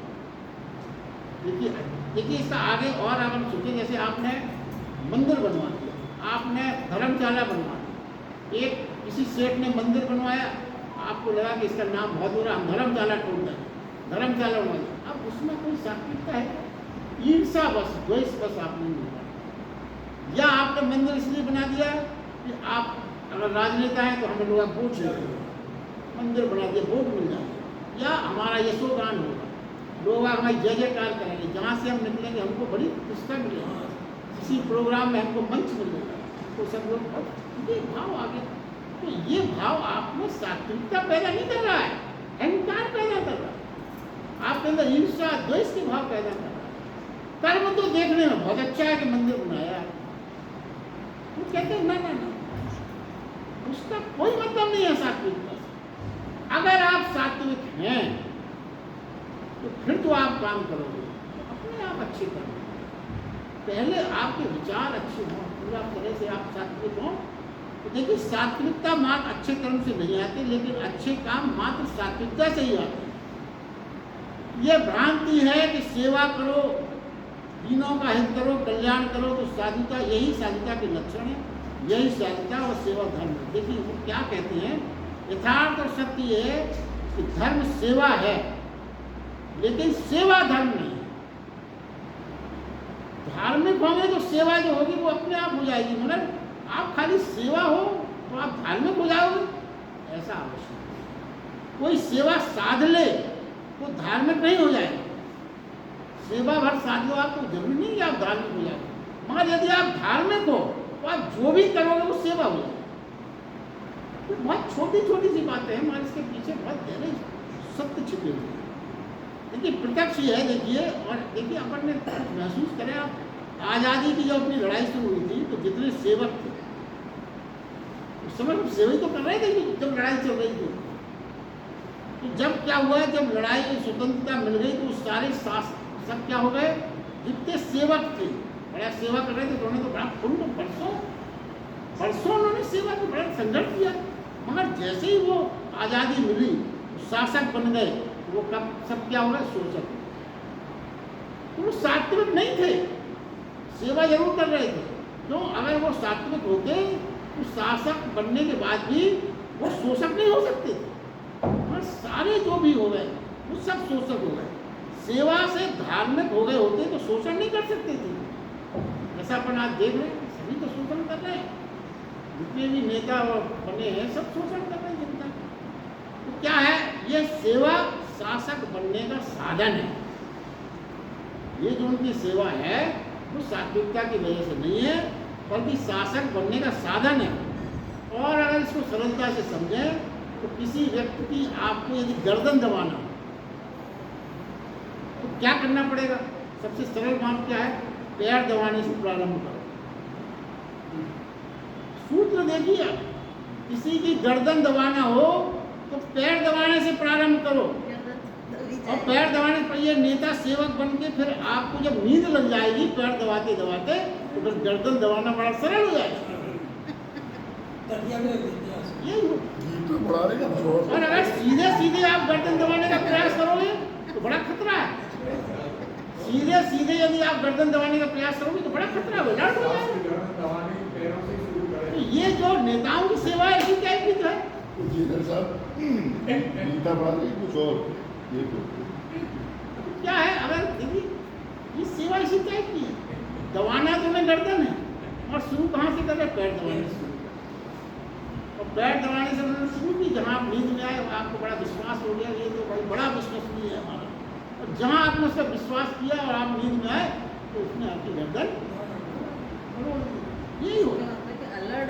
देखिए इसका आगे और अगर सोचे, जैसे आपने मंदिर बनवा दिया, आपने धर्मशाला बनवा दी, एक किसी सेठ ने मंदिर बनवाया, आपको लगा कि इसका नाम बहुत बुरा, हम धर्मशाला छोड़ दें, धर्मशाला बनवा दिया। अब उसमें कोई सात्विकता है? ईर्षा बस, द्वेष बस आपने नहीं बनाया। या आपने मंदिर इसलिए बना दिया कि आप अगर राजनेता हैं तो हमें लोग वोट देंगे, मंदिर बना दिया, वोट मिल जाएगा, या हमारा यशोगान होगा, लोग हमारी जय जयकार करेंगे, जहाँ से हम निकलेंगे हमको बड़ी प्रतिष्ठा मिलेगी, किसी प्रोग्राम में हमको मंच मिलेगा, तो सब लोग ये भाव आ गया। तो ये भाव आप में सात्विकता पैदा नहीं कर रहा है, अहंकार पैदा कर रहा है, आपके अंदर ईर्ष्या द्वेष के भाव पैदा कर रहा है। कर्म तो देखने में बहुत अच्छा है कि मंदिर बनाया, वो कहते हैं ना ना ना, उसका कोई मतलब नहीं है सात्विकता से। अगर आप सात्विक हैं तो फिर तो आप काम करोगे तो अपने आप अच्छे करोगे। पहले आपके विचार अच्छे हों, पूरा तरह से आप सात्विक हों। तो देखिए सात्विकता मात्र अच्छे कर्म से नहीं आते, लेकिन अच्छे काम मात्र सात्विकता से ही आते हैं। यह भ्रांति है कि सेवा करो, दीनों का हित करो, कल्याण करो तो साधुता, यही साधुता के लक्षण है, यही साधुता और सेवा धर्म है। देखिए वो क्या कहते हैं, यथार्थ और सत्य ये है कि धर्म सेवा है लेकिन सेवा धर्म नहीं। धार्मिक होंगे तो सेवा जो होगी वो अपने आप हो जाएगी, मगर आप खाली सेवा हो तो आप धार्मिक हो जाओगे ऐसा आवश्यक है। कोई सेवा साध ले तो धार्मिक नहीं हो जाएगा, सेवा भर साध लो आप तो जरूरी नहीं कि आप धार्मिक हो जाओगे, मगर यदि आप धार्मिक हो तो आप जो भी करोगे वो सेवा हो जाएगी। तो बहुत छोटी छोटी सी बातें हैं, मगर इसके पीछे बहुत गहरे सत्य छिपे हुए हैं। देखिए प्रत्यक्ष ये है, देखिए, और देखिए अपन ने महसूस करें, आप आज़ादी की जब अपनी लड़ाई शुरू हुई थी तो जितने सेवक थे उस समय हम सेवा ही तो कर रहे थे जब लड़ाई चल रही थी। तो जब क्या हुआ, जब लड़ाई की स्वतंत्रता मिल गई तो सारे सब क्या हो गए, जितने सेवक थे बड़ा सेवा कर रहे थे, उन्होंने तो बड़ा फुल परसों उन्होंने सेवा को बड़ा संघर्ष किया, मगर जैसे ही वो आज़ादी मिली शासक बन गए, वो कब सब क्या हो गए, शोषक। तो वो सात्विक नहीं थे, सेवा जरूर कर रहे थे। क्यों? अगर वो सात्विक होते तो शासक बनने के बाद भी वो शोषक नहीं हो सकते थे, और सारे जो भी हो गए वो सब शोषक हो गए। सेवा से धार्मिक हो गए होते तो शोषण नहीं कर सकते थे। ऐसा अपन आज देख रहे हैं, सभी तो शोषण कर रहे हैं, जितने भी नेता बने हैं सब शोषण कर रहे हैं जनता। तो क्या है, ये सेवा शासक बनने का साधन है। ये जो उनकी सेवा है वो सात्विकता की वजह से नहीं है, बल्कि शासक बनने का साधन है। और अगर इसको सरलता से समझें तो किसी व्यक्ति की आपको यदि गर्दन दबाना तो क्या करना पड़ेगा? सबसे सरल बात क्या है, पैर दबाने से प्रारंभ करो। सूत्र देखिए, किसी की गर्दन दबाना हो तो पैर दबाने से प्रारंभ करो, और पैर दबाने पर ये नेता सेवक बन के फिर आपको जब नींद लग जाएगी पैर दबाते दबाते तो फिर गर्दन दबाना बड़ा सरल हो जाएगा। यही हो। और अगर सीधे सीधे आप गर्दन दबाने का प्रयास करोगे तो बड़ा खतरा है। सीधे सीधे यदि आप गर्दन दबाने का प्रयास करोगे तो बड़ा खतरा हो जाएगा। तो ये जो नेताओं की सेवा है इसी टाइप की है। कुछ और ये तो क्या है, अगर देखिए ये सेवा इसी टाइप की है। दबाना तो मैं गर्दन है, और शुरू कहाँ से कर रहे, पैर दबाने से। और पैर दबाने से शुरू की, जहाँ आप नींद में आए आपको बड़ा विश्वास हो गया, ये तो भाई बड़ा विश्वसनीय है हमारा, और जहाँ आपने उसका विश्वास किया और आप नींद में आए तो उसने आपकी गर्दन तोड़ दी। यही होगा।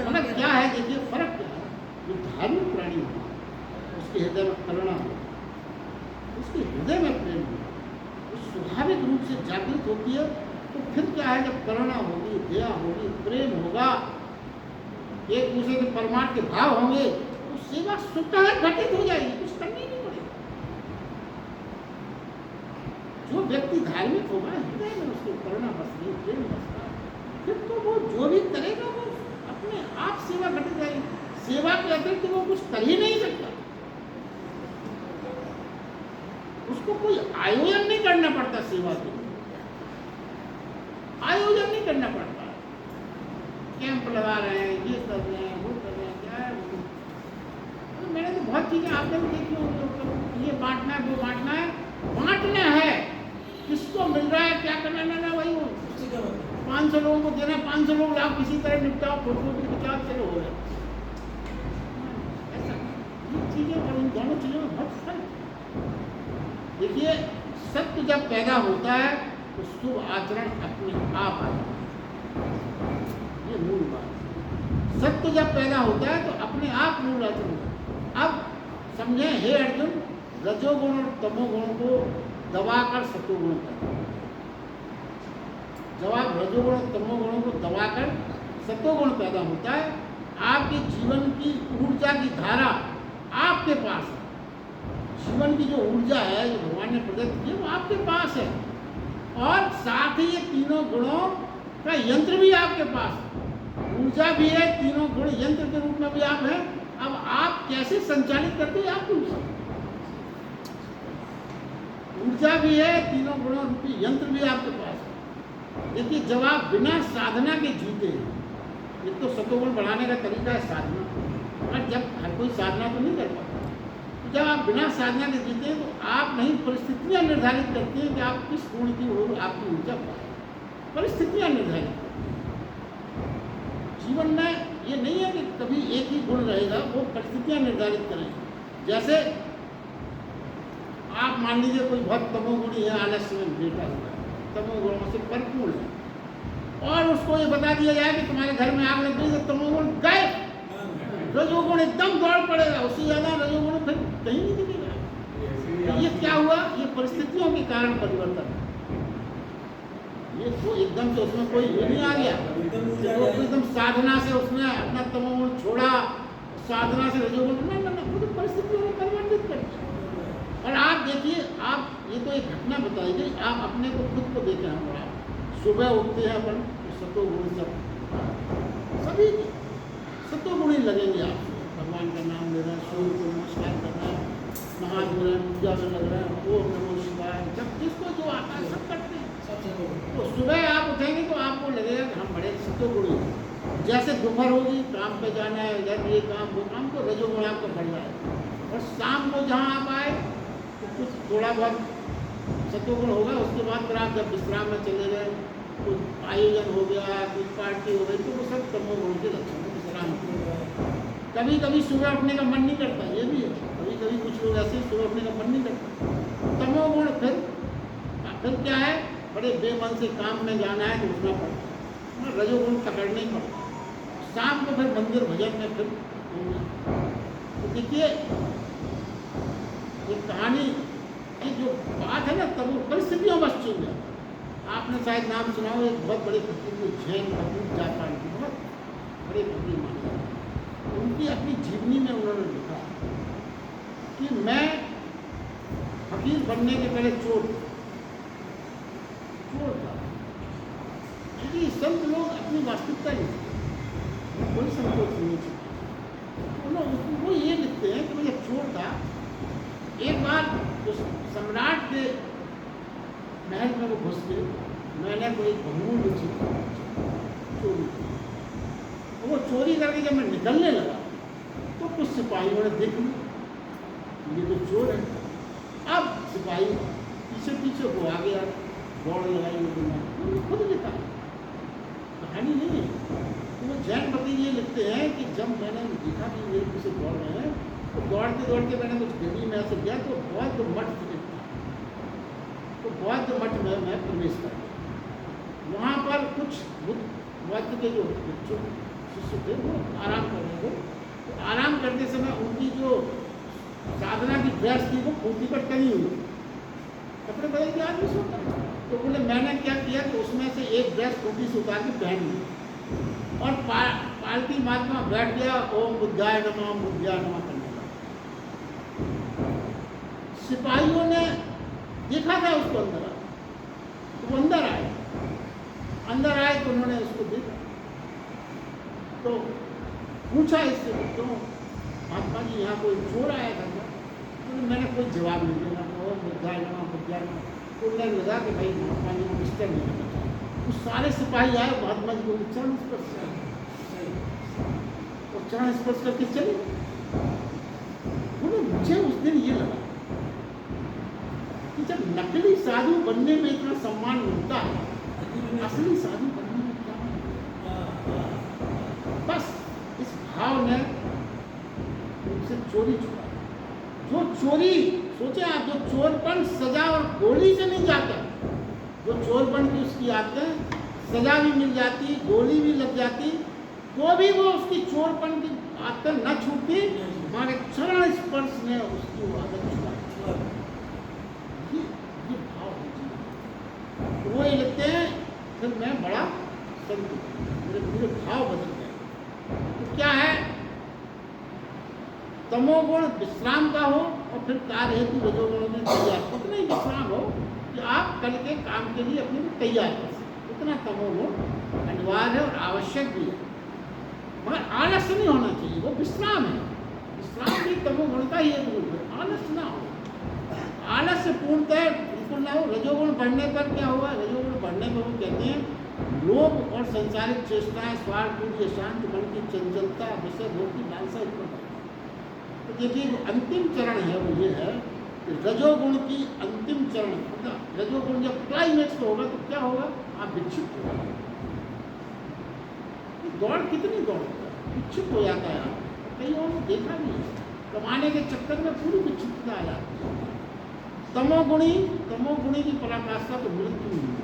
मतलब क्या है, देखिए फर्क क्या है। जो धार्मिक प्राणी हो उसके हृदय में करुणा हो, उसके हृदय में प्रेम हो, वो स्वाभाविक रूप से जागृत होती है। तो फिर क्या है, जब करुणा होगी, दया होगी, प्रेम होगा, एक दूसरे के परमार्थ के भाव होंगे, तो सेवा स्वतः घटित हो जाएगी, कुछ करनी नहीं पड़ेगा। जो व्यक्ति धार्मिक होगा, हृदय में उसकी करुणा बसती, प्रेम बसता, फिर तो वो जो भी करेगा वो अपने आप सेवा घटित जाएगी। सेवा के अतिरिक्त वो कुछ कर ही नहीं सकता, उसको कोई आयोजन नहीं करना पड़ता, सेवा के लिए आयोजन नहीं करना पड़ता। कैंप लगा रहे हैं, ये कर रहे हैं, वो कर रहे हैं, क्या है वो। तो मैंने तो बहुत चीज़ें आपने भी देखी होंगी, ये बांटना है, वो बांटना है, बांटना है, किसको मिल रहा है, क्या करना है, ना भाई वो 500 लोगों को देना, 500 लोग आप किसी तरह निपटाओ, फोटो भी खिंचाओ, चलो हो गया। ऐसा ये चीज़ें और इन दोनों चीज़ों में बहुत फर्क है। देखिए सत्य जब पैदा होता है तो शुभ आचरण अपने आप आता है, ये मूल बात। सत्य जब पैदा होता है तो अपने आप मूल आचरण होता है। अब समझें, हे अर्जुन, रजोगुण और तमोगुण को दबाकर सतोगुण करना, जब आप रजोगुण और तमोगुणों को दबाकर सतोगुण पैदा होता है, आपके जीवन की ऊर्जा की धारा आपके पास है। जीवन की जो ऊर्जा है, जो भगवान ने प्रदत्त की, वो आपके पास है, और साथ ही ये तीनों गुणों का यंत्र भी आपके पास है। ऊर्जा भी है, तीनों गुण यंत्र के रूप में भी आप हैं। अब आप कैसे संचालित करते हैं आपकी ऊर्जा भी है, तीनों गुणों रूपी यंत्र भी आपके पास है। देखिए जब आप बिना साधना के जीते हैं, ये तो सतोगुण बढ़ाने का तरीका है साधना, और जब हर कोई साधना तो नहीं कर पाता, तो जब आप बिना साधना के जीते हैं तो आप नहीं परिस्थितियां निर्धारित करती हैं कि आप किस गुण की ओर आपकी ऊर्जा पाए। परिस्थितियां निर्धारित जीवन में ये नहीं है कि कभी एक ही गुण रहेगा, वो परिस्थितियां निर्धारित करें। जैसे आप मान लीजिए कोई बहुत तमोगुणी है, आलस्य में बैठा हुआ है, तमोगुणों से भरपूर है, और उसको ये बता दिया जाए कि तुम्हारे घर में आग लग गई तो तमोगुण गए, रजोगुण एकदम दौड़ पड़ेगा, उससे ज़्यादा रजोगुण फिर कहीं नहीं दिखेगा। ये क्या हुआ, ये परिस्थितियों के कारण परिवर्तन है। ये तो एकदम से उसमें कोई ये नहीं आ गया, तो एकदम साधना से उसने अपना तमोगुण छोड़ा, साधना से रजोगुण ना, वो तो परिस्थितियों में परिवर्तित कर दिया। और आप देखिए, आप ये तो एक घटना बताई गई, आप अपने को खुद को देखें। हमारा सुबह उठते हैं अपन, सतोगुण सब सभी सतोगुण ही लगेंगे। आप भगवान का नाम ले रहे हैं, सूर्य को नमस्कार कर रहे हैं, नहा धो रहे हैं, पूजा में लग रहे हैं, ओम नमो शिवाय, जब जिसको जो आता है सब करते हैं। तो सुबह आप उठेंगे तो आपको लगेगा कि हम बड़े सतोगुणी हैं। जैसे दोपहर होगी, काम पे जाना है, इधर ये काम वो काम, तो रजोगुण आपका बढ़ जाएगा। और शाम को जहाँ आप आए तो कुछ थोड़ा बहुत सतोगुण होगा, उसके बाद फिर आप जब विश्राम में चले गए, कुछ आयोजन हो गया, कुछ पार्टी हो गई, तो वो सब तमोगुण के लक्षण है, विश्राम हो। कभी कभी सुबह उठने का मन नहीं करता, ये भी है, कभी कभी कुछ लोग ऐसे सुबह उठने का मन नहीं करता, तमोगुण। फिर क्या है, बड़े बेमन से काम में जाना है तो उठना पड़ता है, रजोगुण पकड़ना ही पड़ता है। शाम को फिर मंदिर भजन में फिर तो देखिए ये कहानी, ये जो बात है ना, तब वो परिस्थितियों बस चुन जाता। आपने शायद नाम सुना हो, एक बहुत बड़े फकीर जैन फकीर, जापान के बहुत बड़े फकीर माने जाते। उनकी अपनी जीवनी में उन्होंने लिखा कि मैं फकीर बनने के पहले चोर था। क्योंकि संत लोग अपनी वास्तविकता नहीं, कोई संकोच नहीं चाहिए। वो ये लिखते हैं कि मैं जब चोर था, एक बार उस सम्राट के महल में वो घुस के मैंने कोई बहुमूल्य चीज चोरी की। वो चोरी करके जब मैं निकलने लगा तो कुछ सिपाहियों ने देख लिया ये तो चोर है। अब सिपाही पीछे पीछे वो आ गया, दौड़ लगाई, उन्होंने खुद लिखा, कहानी नहीं है। तो वो जैन फकीर ये लिखते हैं कि जब मैंने देखा कि ये पीछे दौड़ रहे हैं दौड़ते दौड़ते मैंने कुछ गली में ऐसे गया तो बौद्ध मठ दिखा, तो बौद्ध मठ में मैं प्रवेश कर गया। वहाँ पर कुछ बौद्ध के जो शिष्य थे वो आराम कर रहे थे, तो आराम करते समय उनकी जो साधना की ड्रेस थी वो खूंटी पर टंगी हुई थी, कपड़े बदल के आदमी सोता है। तो बोले मैंने क्या किया कि उसमें से एक ड्रेस खूंटी से उतार के पहन ली और पालती महात्मा बैठ गया, ओम बुद्धाय नमः, ओम बुद्धाय नमः करने लगा। सिपाहियों ने देखा था उसको अंदर, तो वो अंदर आए तो उन्होंने उसको देखा, तो पूछा इससे, तो महात्मा जी यहाँ कोई चोर आया था क्या? तो मैंने कोई जवाब नहीं दिया, ओम बुद्धाय नमः, बुद्धाय नमः। तो उन्हें लगा कि भाई महात्मा जी को डिस्टर्ब नहीं करना चाहिए। तो सारे सिपाही आए, महात्मा जी को चरण स्पर्श और चरण स्पर्श करके चले। बोले मुझे उस दिन ये लगा कि जब नकली साधु बनने में इतना सम्मान मिलता है, असली साधु बनने में क्या है? बस इस भाव ने उनसे चोरी छुड़ा। जो चोरी, सोचे आप, जो चोरपन सजा और गोली से नहीं जाता, जो चोरपन की उसकी आदतें, सजा भी मिल जाती, गोली भी लग जाती, तो भी वो उसकी चोरपन की आदतें न छूटती, हमारे चरण स्पर्श ने उसकी वो आदत छुड़ा। ये भाव है। तो वो ये लगते हैं फिर मैं बड़ा संत, मेरे भाव बदल गए। तो क्या है, तमोगुण विश्राम का हो और फिर कार्य हेतु रजोगुण में तैयार, उतना ही विश्राम हो कि आप कल के काम के लिए अपने को तैयार कर सकें, उतना तमोगुण अनिवार्य है और आवश्यक भी है। मगर आलस्य नहीं होना चाहिए, वो विश्राम है। विश्राम भी तमोगुण का ही एक रूप है, आलस्य ना हो। आलस्य पूर्णतः बिल्कुल ना हो। रजोगुण बढ़ने पर क्या हुआ, रजोगुण बढ़ने पर वो कहते हैं लोभ और संसारिक चेष्टाएं, स्वार्थ, क्रोध, शांत मन की चंचलता, विषय भोग की लालसा उत्पन्न। तो देखिए अंतिम चरण है वो ये है कि रजोगुण की अंतिम चरण, मतलब रजोगुण जब क्लाइमेक्स होगा तो क्या होगा, आप विक्षिप्त हो जाएंगे। दौड़ कितनी दौड़, विक्षिप्त हो जाता है। कई और देखा नहीं है, कमाने के चक्कर में पूरी विक्षिप्तता आ जाती है। तमोगुणी की पराकाष्ठा तो मृत्यु नहीं है।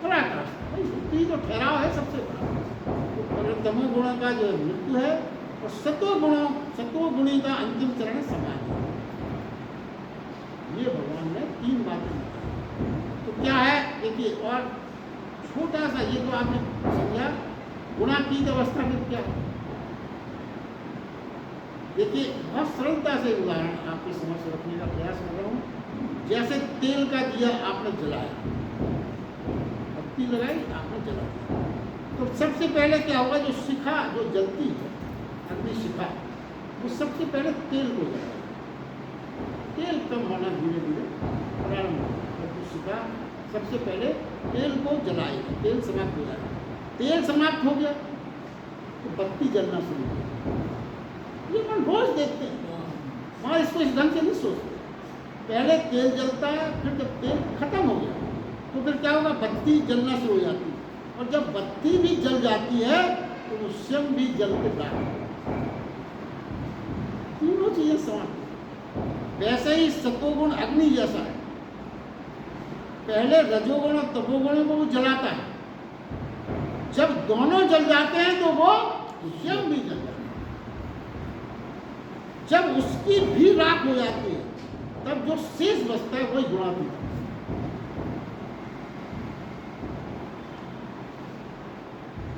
पराकाष्ठा मृत्यु तो ठहराव है सबसे बड़ा। तो तमोगुणों का जो मृत्यु है और सत्वगुणी का अंतिम चरण है समाधि। ये भगवान ने 3 बातें बताई। तो क्या है देखिए, और छोटा सा ये तो आपने समझा गुणातीत अवस्था में क्या है। देखिए बहुत सरलता से उदाहरण आपके समक्ष रखने का प्रयास कर रहा हूँ। जैसे तेल का दिया आपने जलाया, बत्ती लगाई आपने जलाया, तो सबसे पहले क्या होगा, जो शिखा जो जलती है अग्नि शिखा, वो सबसे पहले तेल को जलाए। तेल कम होना धीरे धीरे प्रारंभ होगा। तो शिखा सबसे पहले तेल को जलाएगी, तेल समाप्त हो जाएगा। तेल समाप्त हो गया तो बत्ती जलना शुरू हो गया। ये हम रोज देखते हैं, वहाँ इसको इस ढंग से नहीं सोचते। पहले तेल जलता है, फिर जब तेल खत्म हो गया तो फिर क्या होगा, बत्ती जलना शुरू हो जाती है। और जब बत्ती भी जल जाती है तो वो स्वयं भी जल के डाल, तीनों चीजें समाप्त। वैसे ही सत्वगुण अग्नि जैसा है, पहले रजोगुण और तपोगुणों को वो जलाता है, जब दोनों जल जाते हैं तो वो स्वयं भी जल जाता है। जब उसकी भी राख हो जाती है तब जो शेष बचता है वही गुणातीत है।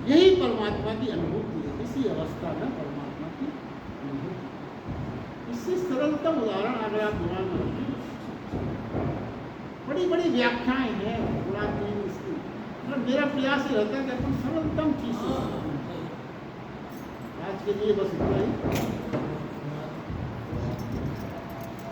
यही परमात्मा की अनुभूति है, इसी अवस्था में परमात्मा की अनुभूति। इससे सरलतम उदाहरण अगर आप दिमाग में रखें, बड़ी बड़ी व्याख्याएं हैं गुणातीत इसकी, मतलब मेरा प्रयास ही रहता है कि अपन सरलतम चीज से। आज के लिए बस इतना ही।